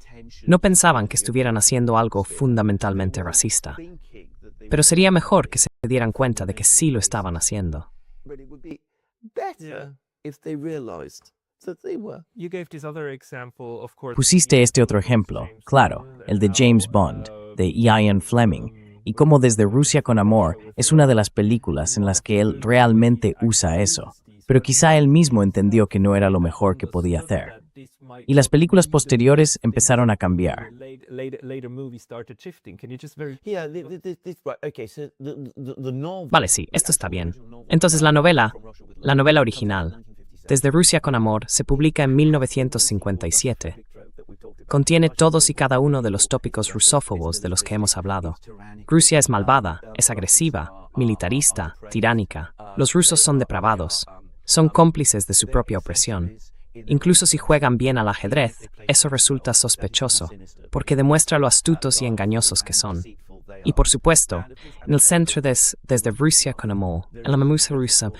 No pensaban que estuvieran haciendo algo fundamentalmente racista. Pero sería mejor que se dieran cuenta de que sí lo estaban haciendo. but it would be better if they realized that they were. You gave this other example, of course. Pusiste este otro ejemplo, claro, el de James Bond, de Ian Fleming, y cómo Desde Rusia con Amor es una de las películas en las que él realmente usa eso, pero quizá él mismo entendió que no era lo mejor que podía hacer. y las películas posteriores empezaron a cambiar. Right, okay, so the novel... Vale, sí, esto está bien. Entonces la novela original, Desde Rusia con Amor, se publica en 1957. Contiene todos y cada uno de los tópicos rusófobos de los que hemos hablado. Rusia es malvada, es agresiva, militarista, tiránica. Los rusos son depravados, son cómplices de su propia opresión. Incluso si juegan bien al ajedrez, eso resulta sospechoso, porque demuestra lo astutos y engañosos que son. Y por supuesto, en el centro Desde Rusia con Amor, en la mujer rusa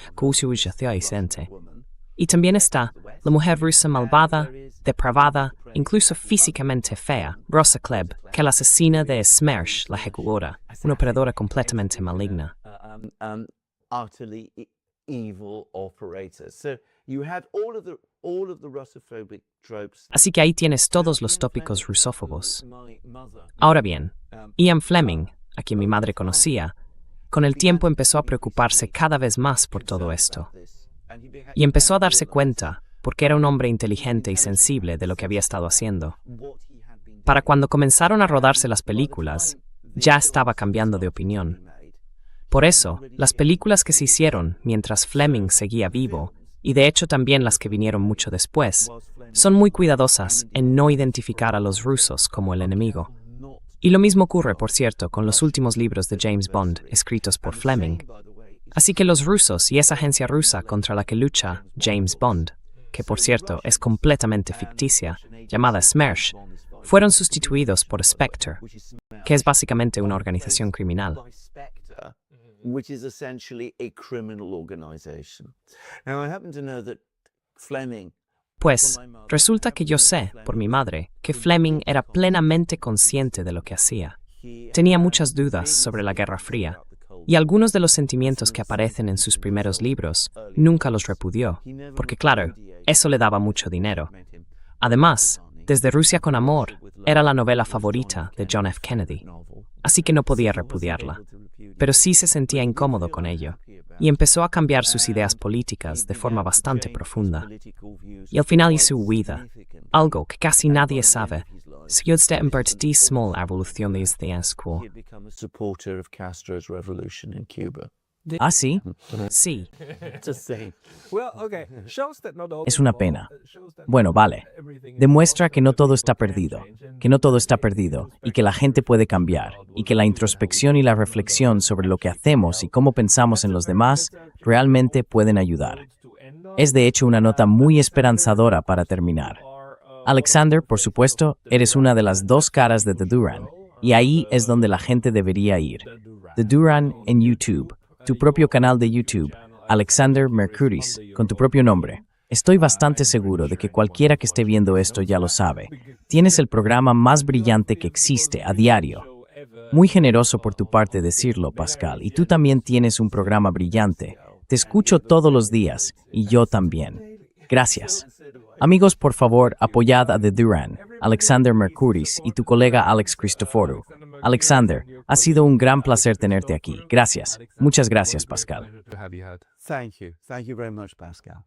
y también está la mujer rusa malvada, depravada, incluso físicamente fea, Rosa Klebb, que la asesina de Smersh, la ejecutora, una operadora completamente maligna. Utterly evil operator. So you had all of the Russophobic tropes. Así que ahí tienes todos los tópicos rusófobos. Ahora bien, Ian Fleming, a quien mi madre conocía, con el tiempo empezó a preocuparse cada vez más por todo esto. Y empezó a darse cuenta, porque era un hombre inteligente y sensible de lo que había estado haciendo. Para cuando comenzaron a rodarse las películas, ya estaba cambiando de opinión. Por eso, las películas que se hicieron mientras Fleming seguía vivo, y de hecho también las que vinieron mucho después, son muy cuidadosas en no identificar a los rusos como el enemigo. Y lo mismo ocurre, por cierto, con los últimos libros de James Bond, escritos por Fleming. Así que los rusos y esa agencia rusa contra la que lucha James Bond, que por cierto es completamente ficticia, llamada Smersh, fueron sustituidos por Spectre, que es básicamente una organización criminal. Which is essentially a criminal organization. Now, I happen to know that Fleming... Pues, resulta que yo sé, por mi madre, que Fleming era plenamente consciente de lo que hacía. Tenía muchas dudas sobre la Guerra Fría, y algunos de los sentimientos que aparecen en sus primeros libros nunca los repudió, porque claro, eso le daba mucho dinero. Además, Desde Rusia con Amor era la novela favorita de John F. Kennedy, así que no podía repudiarla. Pero sí se sentía incómodo con ello, y empezó a cambiar sus ideas políticas de forma bastante profunda. Y al final hizo huida, algo que casi nadie sabe. Siguió en die small evolución de Quo. ¿Ah, sí? Sí. Es una pena. Bueno, vale. Demuestra que no todo está perdido, y que la gente puede cambiar, y que la introspección y la reflexión sobre lo que hacemos y cómo pensamos en los demás realmente pueden ayudar. Es de hecho una nota muy esperanzadora para terminar. Alexander, por supuesto, eres una de las dos caras de The Duran, y ahí es donde la gente debería ir. The Duran en YouTube. Tu propio canal de YouTube, Alexander Mercuris, con tu propio nombre. Estoy bastante seguro de que cualquiera que esté viendo esto ya lo sabe. Tienes el programa más brillante que existe a diario. Muy generoso por tu parte decirlo, Pascal, y tú también tienes un programa brillante. Te escucho todos los días, y yo también. Gracias. Amigos, por favor, apoyad a The Duran, Alexander Mercuris y tu colega Alex Christoforou. Alexander, ha sido un gran placer tenerte aquí. Gracias. Muchas gracias, Pascal. Thank you. Thank you very much, Pascal.